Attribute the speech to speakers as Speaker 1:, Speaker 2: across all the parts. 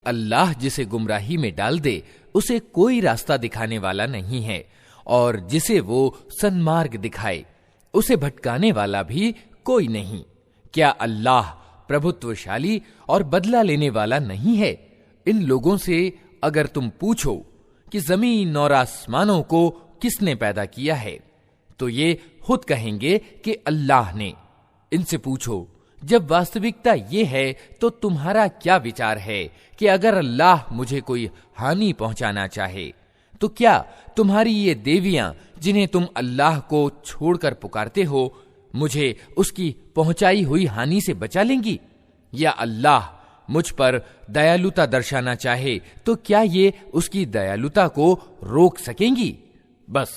Speaker 1: اللہ جسے گمراہی میں ڈال دے اسے کوئی راستہ دکھانے والا نہیں ہے، اور جسے وہ سنمارگ دکھائے اسے بھٹکانے والا بھی کوئی نہیں۔ کیا اللہ پربھتوشالی اور بدلہ لینے والا نہیں ہے؟ ان لوگوں سے اگر تم پوچھو کہ زمین اور آسمانوں کو کس نے پیدا کیا ہے تو یہ خود کہیں گے کہ اللہ نے۔ ان سے پوچھو جب واستوکتا یہ ہے تو تمہارا کیا وچار ہے کہ اگر اللہ مجھے کوئی ہانی پہنچانا چاہے تو کیا تمہاری یہ دیویاں جنہیں تم اللہ کو چھوڑ کر پکارتے ہو مجھے اس کی پہنچائی ہوئی ہانی سے بچا لیں گی؟ یا اللہ مجھ پر دیالوتا درشانا چاہے تو کیا یہ اس کی دیالوتا کو روک سکیں گی؟ بس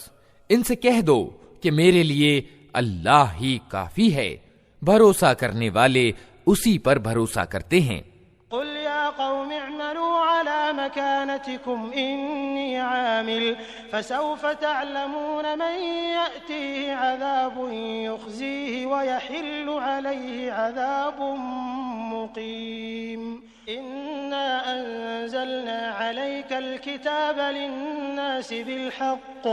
Speaker 1: ان سے کہہ دو کہ میرے لیے اللہ ہی کافی ہے، بھروسہ کرنے والے اسی پر بھروسہ کرتے ہیں۔
Speaker 2: قل يا قوم اعملوا على مكانتكم إني عامل فسوف تعلمون من يأتيه عذاب يخزيه ويحل عليه عذاب مقيم إنا أنزلنا عليك الكتاب للناس بالحق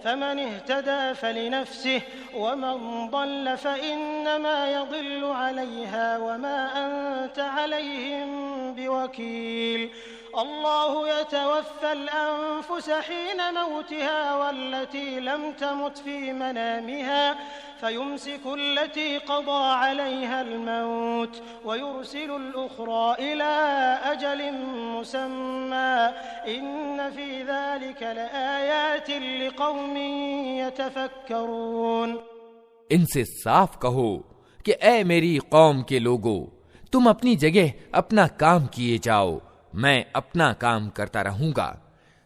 Speaker 2: فمن اهتدى فلنفسه ومن ضل فإنما يضل عليها وما أنت عليهم بوكيل الله يتوفى الأنفس حين موتها والتي لم تمت في منامها فيمسك التي قضى عليها الموت ويرسل الأخرى إلى أجل مسمى إن في ذلك لآيات لقوم يتفكرون۔
Speaker 1: ان سے صاف کہو کہ اے میری قوم کے لوگو، تم اپنی جگہ اپنا کام کیے جاؤ، میں اپنا کام کرتا رہوں گا۔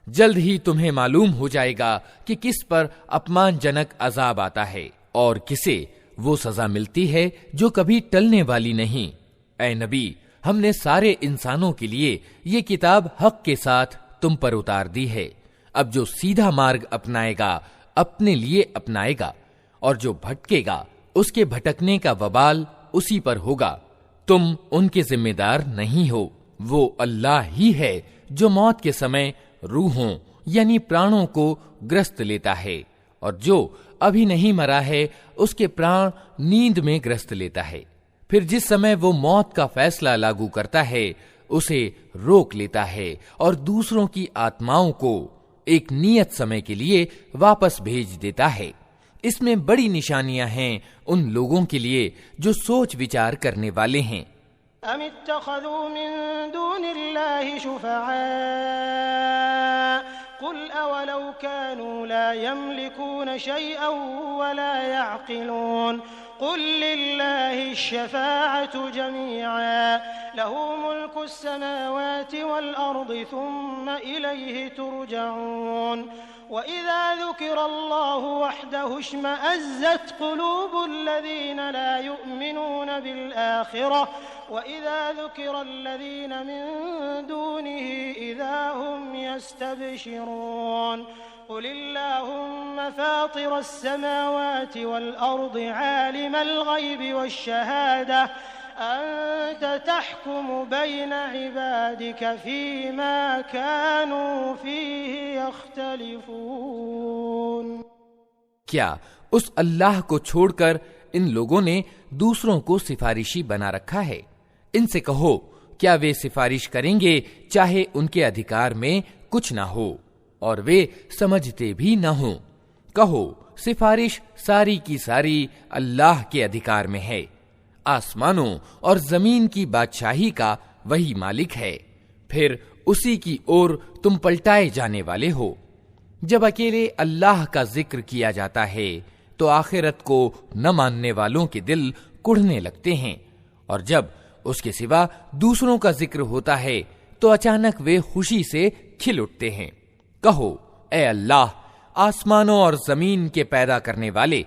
Speaker 1: جلد ہی تمہیں معلوم ہو جائے گا کہ کس پر اپمان جنک عذاب آتا ہے اور کسے وہ سزا ملتی ہے جو کبھی ٹلنے والی نہیں۔ اے نبی، ہم نے سارے انسانوں کے لیے یہ کتاب حق کے ساتھ تم پر اتار دی ہے۔ اب جو سیدھا مارگ اپنائے گا اپنے لیے اپنائے گا، اور جو بھٹکے گا اس کے بھٹکنے کا وبال اسی پر ہوگا۔ تم ان کے ذمہ دار نہیں ہو، وہ اللہ ہی ہے جو موت کے سمے روحوں یعنی پرانوں کو گرست لیتا ہے، اور جو ابھی نہیں مرا ہے اس کے پران نیند میں گرست لیتا ہے، پھر جس سمے وہ موت کا فیصلہ لاگو کرتا ہے اسے روک لیتا ہے اور دوسروں کی آتماؤں کو ایک نیت سمے کے لیے واپس بھیج دیتا ہے۔ اس میں بڑی نشانیاں ہیں ان لوگوں کے لیے جو سوچ وچار کرنے والے ہیں۔
Speaker 2: ام اتخذوا من دون الله شفعاء قل اولو كانوا لا يملكون شيئا ولا يعقلون قل لله الشفاعة جميعا له ملك السماوات والأرض ثم إليه ترجعون وإذا ذكر الله وحده اشمأزت قلوب الذين لا يؤمنون بالآخرة وإذا ذكر الذين من دونه إذا هم يستبشرون قل اللهم فاطر السماوات والأرض عالم الغيب والشهادة أنت تحكم بين عبادك فيما كانوا فيه يختلفون۔
Speaker 1: کیا اس اللہ کو چھوڑ کر ان لوگوں نے دوسروں کو سفارشی بنا رکھا ہے؟ ان سے کہو کیا وہ سفارش کریں گے چاہے ان کے ادھیکار میں کچھ نہ ہو اور وہ سمجھتے بھی نہ ہوں؟ کہو سفارش ساری کی ساری اللہ کے ادھیکار میں ہے، آسمانوں اور زمین کی بادشاہی کا وہی مالک ہے، پھر اسی کی اور تم پلٹائے جانے والے ہو۔ جب اکیلے اللہ کا ذکر کیا جاتا ہے تو آخرت کو نہ ماننے والوں کے دل کڑھنے لگتے ہیں، اور جب اس کے سوا دوسروں کا ذکر ہوتا ہے تو اچانک وہ خوشی سے کھل اٹھتے ہیں۔ کہو اے اللہ، آسمانوں اور زمین کے پیدا کرنے والے،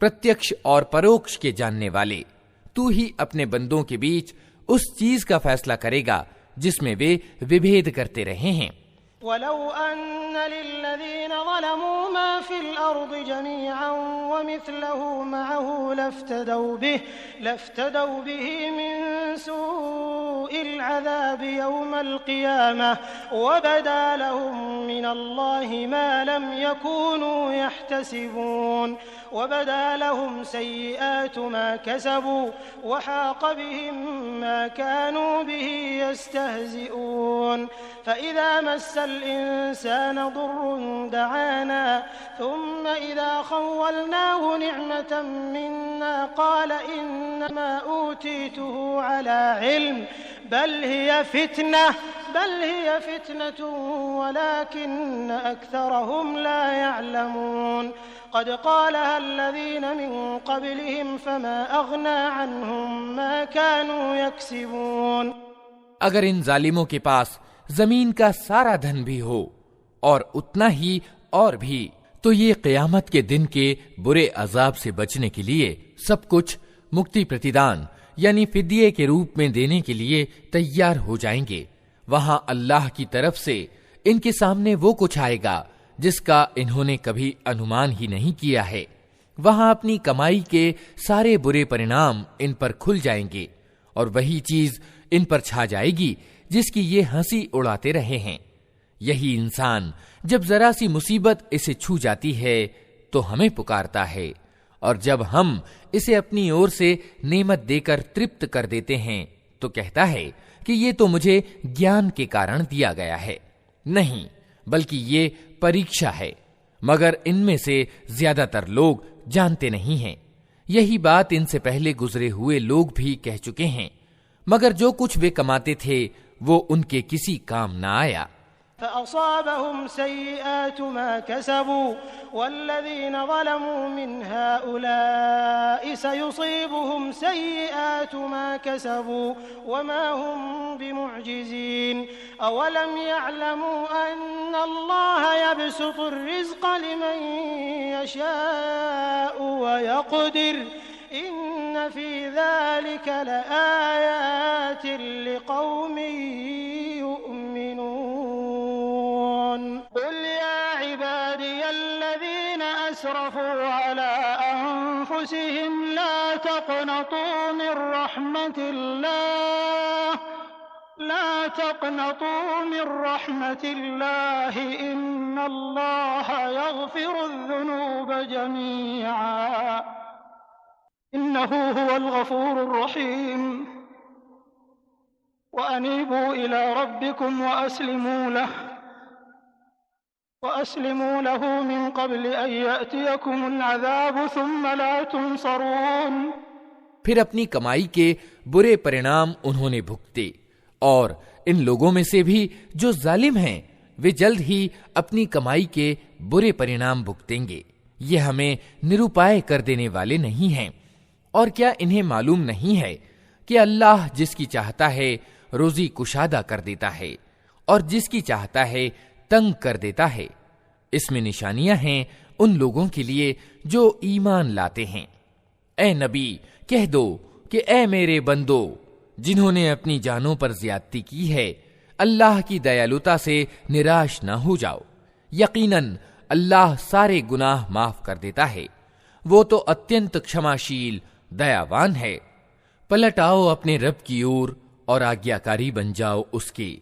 Speaker 1: پرتیکش اور پروکش کے جاننے والے، تو ہی اپنے بندوں کے بیچ اس چیز کا فیصلہ کرے گا جس میں وہ وبھید کرتے رہے ہیں۔
Speaker 2: وَلَوْ أَنَّ لِلَّذِينَ ظَلَمُوا مَا فِي الْأَرْضِ جَمِيعًا وَمِثْلَهُ مَعَهُ لَافْتَدَوْا بِهِ مِن سوء العذاب يوم القيامة وبدا لهم من الله ما لم يكونوا يحتسبون وبدا لهم سيئات ما كسبوا وحاق بهم ما كانوا به يستهزئون فإذا مس الإنسان ضر دعانا ثم إذا خولناه نعمة منا قال إنما أوتيته على علم بل هي فتنة ولكن أكثرهم لا يعلمون قد قالها الذين من قبلهم فما أغنى عنهم ما كانوا يكسبون۔
Speaker 1: اگر ان ظالموں کے پاس زمین کا سارا دھن بھی ہو اور اتنا ہی اور بھی، تو یہ قیامت کے دن کے برے عذاب سے بچنے کے لیے سب کچھ مکتی پرتیدان یعنی فدیے کے روپ میں دینے کے لیے تیار ہو جائیں گے۔ وہاں اللہ کی طرف سے ان کے سامنے وہ کچھ آئے گا جس کا انہوں نے کبھی انمان ہی نہیں کیا ہے۔ وہاں اپنی کمائی کے سارے برے پرینام ان پر کھل جائیں گے اور وہی چیز ان پر چھا جائے گی جس کی یہ ہنسی اڑاتے رہے ہیں۔ یہی انسان جب ذرا سی مصیبت اسے چھو جاتی ہے تو ہمیں پکارتا ہے، اور جب ہم اسے اپنی اور سے نعمت دے کر ترپت کر دیتے ہیں تو کہتا ہے کہ یہ تو مجھے گیان کے کارن دیا گیا ہے۔ نہیں، بلکہ یہ پریکشا ہے، مگر ان میں سے زیادہ تر لوگ جانتے نہیں ہیں۔ یہی بات ان سے پہلے گزرے ہوئے لوگ بھی کہہ چکے ہیں، مگر جو کچھ وہ کماتے تھے وہ ان کے کسی کام نہ آیا۔
Speaker 2: فأصابهم سيئات ما كسبوا والذين ظلموا من هؤلاء سيصيبهم سيئات ما كسبوا وما هم بمعجزين أولم يعلموا أن الله يبسط الرزق لمن يشاء ويقدر إن في ذلك لآيات لقوم يؤمنون قل يا عبادي الذين أسرفوا على أنفسهم لا تقنطوا من رحمة الله إن الله يغفر الذنوب جميعا إنه هو الغفور الرحيم وأنيبوا إلى ربكم وأسلموا له من قبل أن يأتيكم العذاب ثم لا تنصرون۔
Speaker 1: پھر اپنی کمائی کے برے پرینام انہوں نے بھگتے، اور ان لوگوں میں سے بھی جو ظالم ہیں وہ جلد ہی اپنی کمائی کے برے پرینام بھگتیں گے۔ یہ ہمیں نروپائے کر دینے والے نہیں ہیں، اور کیا انہیں معلوم نہیں ہے کہ اللہ جس کی چاہتا ہے روزی کشادہ کر دیتا ہے اور جس کی چاہتا ہے تنگ کر دیتا ہے۔ اس میں نشانیاں ہیں ان لوگوں کے لیے جو ایمان لاتے ہیں۔ اے نبی کہہ دو کہ اے میرے بندو جنہوں نے اپنی جانوں پر زیادتی کی ہے، اللہ کی دیالوتا سے نراش نہ ہو جاؤ، یقیناً اللہ سارے گناہ معاف کر دیتا ہے، وہ تو اتینت کشماشیل دیاوان ہے۔ پلٹ آؤ اپنے رب کی اور آگیاکاری بن جاؤ اس کے،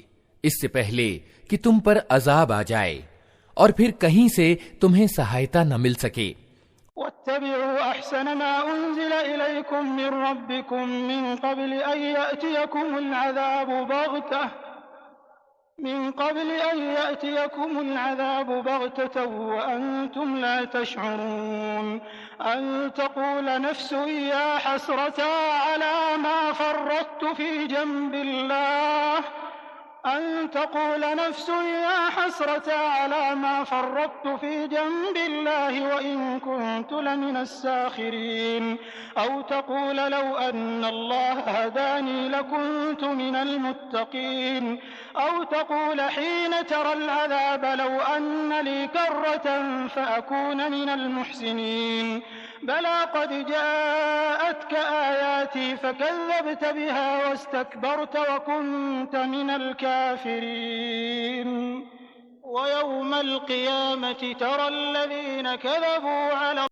Speaker 1: اس سے پہلے کہ تم پر عذاب آ جائے اور پھر کہیں سے تمہیں سہایتا نہ مل سکے۔
Speaker 2: واتبعوا أحسن ما أنزل إليكم من ربكم من قبل أن يأتيكم العذاب بغتة وأنتم لا تشعرون أن تقول نفس يا حسرة على ما فرطت في جنب الله وإن كنت لمن الساخرين أو تقول لو أن الله هداني لكنت من المتقين أو تقول حين ترى العذاب لو أن لي كرة فأكون من المحسنين بلى قد جاءتك آياتي فكذبت بها واستكبرت وكنت من الكافرين ويوم القيامة ترى الذين كذبوا على